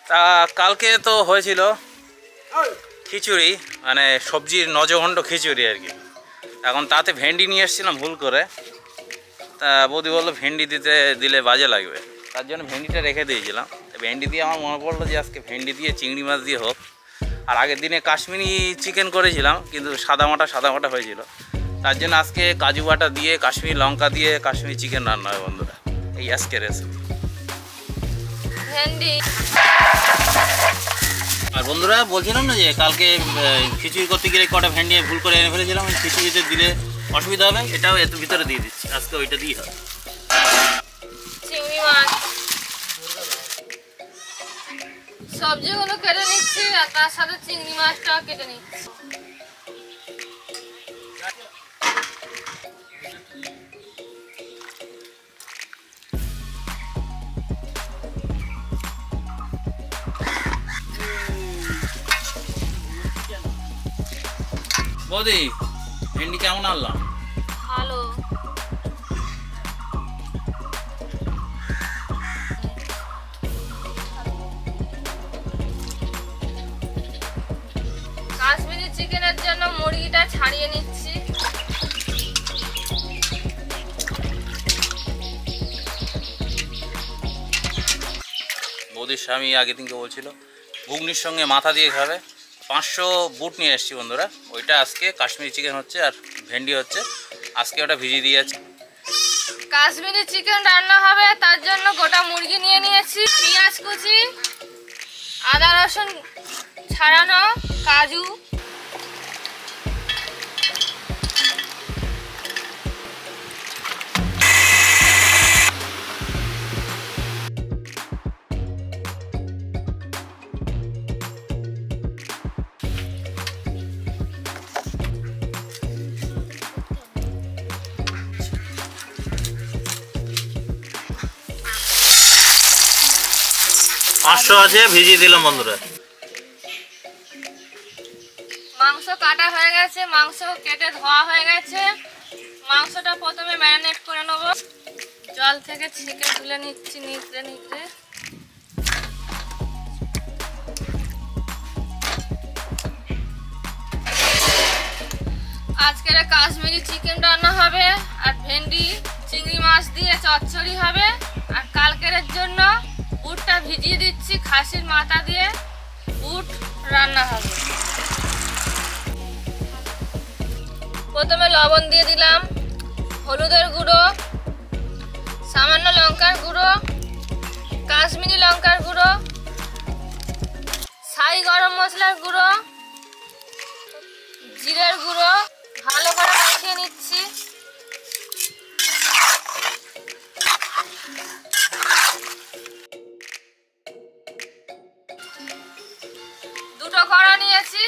তা কালকে তো হয়েছিল খিচুড়ি, মানে সবজির নজঘণ্ড খিচুড়ি আর কি। এখন তাতে ভেন্ডি নিয়ে এসেছিলাম ভুল করে, তা বৌদি বললো ভেন্ডি দিলে বাজে লাগবে, তার জন্য ভেন্ডিটা রেখে দিয়েছিলাম। ভেন্ডি দিয়ে আমার মনে পড়লো যে আজকে ভেন্ডি দিয়ে চিংড়ি মাছ দিয়ে হোক। আর আগের দিনে কাশ্মীরি চিকেন করেছিলাম, কিন্তু সাদামাটা হয়েছিল, তার জন্য আজকে কাজু বাটা দিয়ে কাশ্মীরি লঙ্কা দিয়ে কাশ্মীরি চিকেন রান্না হয় বন্ধুরা। এই আজকে রেসিপি। আর বন্ধুরা বলছিলাম না যে কালকে খিচুড়ি করতে গেলে কটা ভেন্ডি ভুল করে এনে ফেলেছিলাম, খিচুড়িতে দিলে অসুবিধা হবে, এটাও এত ভিতরে দিয়ে দিচ্ছি, আজকে ওইটা দিয়ে হবে। চিংড়ি মাছ সবজিগুলো কেটে নিচ্ছি আর তার সাথে চিংড়ি মাছটাও কেটে নিচ্ছি। বৌদি ভেন্ডি কেমন আনলাম? ভালো। কাশ্মীরি চিকেনের জন্য মুরগিটা ছাড়িয়ে নিচ্ছি। বৌদির স্বামী আগের দিনকে বলছিল ঘুগনির সঙ্গে মাথা দিয়ে খাবে, 500 বুট নিয়ে এসেছি বন্ধুরা, ওইটা আজকে কাশ্মীরি চিকেন হচ্ছে আর ভেন্ডি হচ্ছে, আজকে ওটা ভিজিয়ে দিয়েছি। কাশ্মীরি চিকেন রান্না হবে, তার জন্য গোটা মুরগি নিয়ে নিয়েছি, পেঁয়াজ কুচি, আদা রসুন ছাড়ানো, কাজু, আছে ভিজিয়ে দিলাম বন্ধুরা। মাংস কাটা হয়ে গেছে, মাংস কেটে ধোয়া হয়ে গেছে। মাংসটা প্রথমে ম্যারিনেট করে নেব, জল থেকে ছেঁকে তুলে নিচ্ছি নিতে নিতে। আজকের কাশ্মীরি চিকেন রান্না হবে আর ভেন্ডি চিংড়ি মাছ দিয়ে চচ্চড়ি হবে। আর কালকের জন্য বুটটা ভিজিয়ে দিচ্ছি, খাসির মাথা দিয়ে বুট রান্না হবে। প্রথমে লবণ দিয়ে দিলাম, হলুদের গুঁড়ো, সামান্য লঙ্কার গুঁড়ো, কাশ্মীরি লঙ্কার গুঁড়ো, ছাই গরম মশলার গুঁড়ো, জিরের গুঁড়ো, ভালো করে মাখিয়ে নিচ্ছি। দুটো কড়া নিয়েছি,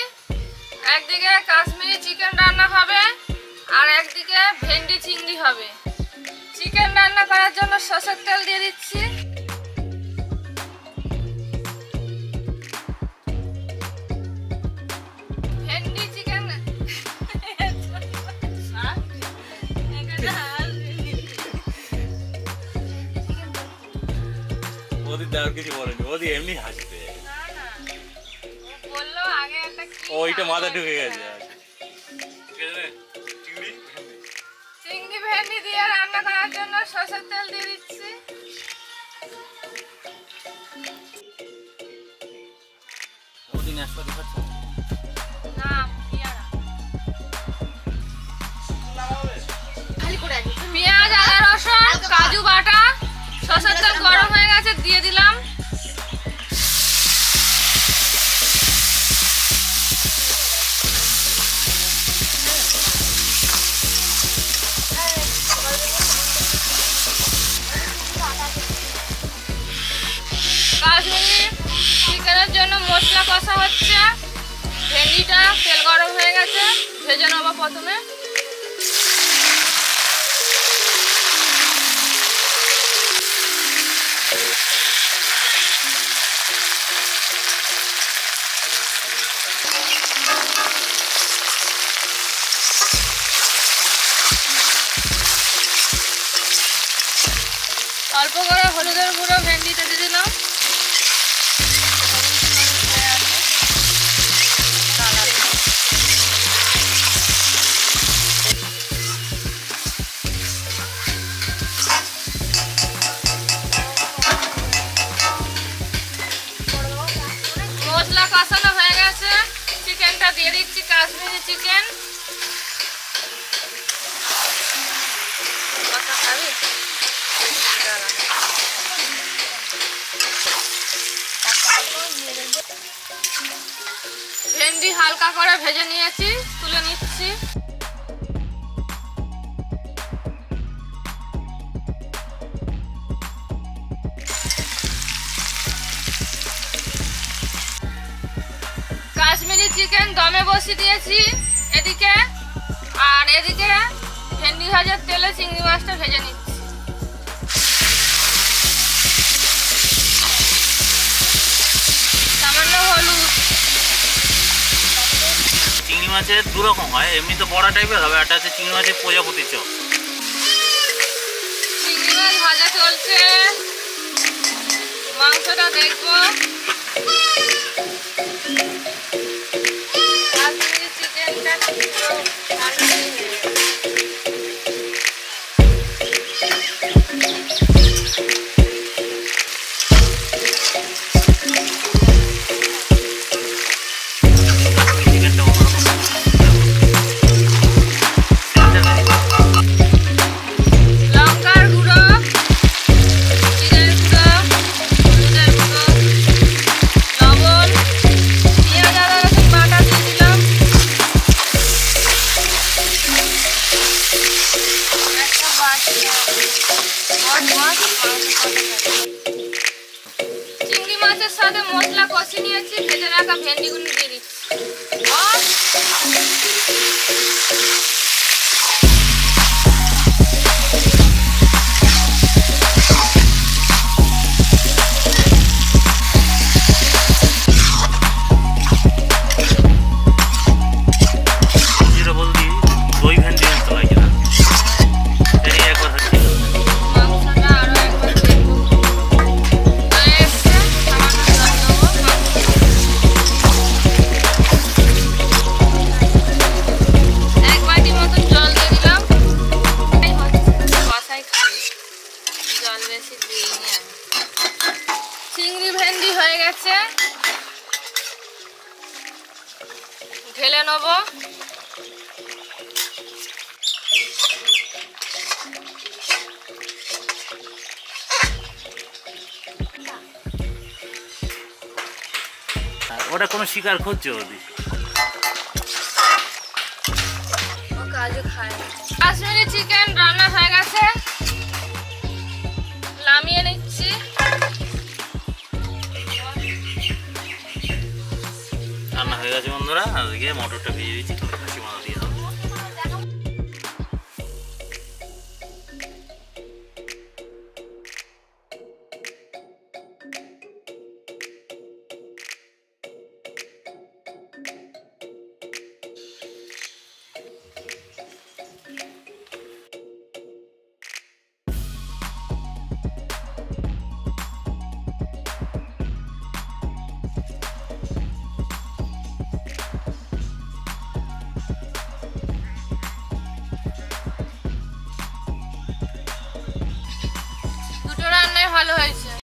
একদিকে কাশ্মীরি চিকেন রান্না হবে আর একদিকে ভেন্ডি চিংড়ি হবে। চিকেন রান্না করার জন্য সরষের তেল দিয়ে দিচ্ছি। ভেন্ডি চিকেন কিছু বলেনি, ওদি এমনি হাসবে, বললো আগে একটা ওইটা মাথা ঢুকে গেছে। চিংড়ি ভেন্ডি দিয়ে রান্না করার জন্য সরষের তেল দিয়ে দিচ্ছি। না পেঁয়াজ, আদা রসুন, কাজু বাটা, সরষের তেল গরম হয়ে গেছে, দিয়ে দিলাম। কাশ্মীরি চিকেনের জন্য মশলা কষা হচ্ছে, ভেন্ডিটা তেল গরম হয়ে গেছে, ভেজে নেবো প্রথমে। অল্প করে হলুদের গুঁড়ো ভেন্ডিতে দিয়ে দিলাম। ভেন্ডি হালকা করে ভেজে নিয়েছি, তুলে নিচ্ছি। কাশ্মীরি চিকেন দমে বসিয়ে দিয়েছি এদিকে, আর এদিকে ভেন্ডি ভাজার তেলে চিংড়ি মাছটা ভেজে নিচ্ছি। সামান্য হলুদ। চিংড়ি মাছের দু রকম হয়, এমনি তো বড়া টাইপের হবে, একটা হচ্ছে চিংড়ি মাছের প্রজাপতি চপ। চিংড়ি মাছ ভাজা চলছে, মাংসটা দেখবো। কাশ্মীরি চিকেনটা পুরো ঠান্ডা হয়ে গেছে। লঙ্কার গুঁড়ো, জিরের গুঁড়ো, হলুদের গুঁড়ো, লবণ, পেঁয়াজ আদা রসুন বাটা দিয়ে দিলাম। একটা বাটি চিংড়ি মাছের সাথে মশলা কষিয়ে নিয়েছি, ভেজে রাখা ভেন্ডিগুলো দিয়ে দিচ্ছি। যেটা বলছি দই ভেন্ডি মতো লাগে না, এই একবার হচ্ছে মাংসটা আরো একবার দেখবো। হয়ে এসছে, সামান্য জল দেবো। এক বাটি মতো জল দিয়ে দিলাম। এই হচ্ছে কষাই খাই, জল বেশি দিইনি আমি। চিংড়ি ভেন্ডি হয়ে গেছে, ঢেলে নেবো। ওটা কোনো শিকার খুঁজছে ওদি। ও কাজু খায় না। কাশ্মীরি চিকেন রান্না হয়ে গেছে, নামিয়ে নিচ্ছি। রান্না হয়ে গেছে বন্ধুরা, আজকে মটরটা ভেজে দিচ্ছি, খাসি মাথা দিয়ে দেবো। দুটো রান্নাই ভালো হয়েছে।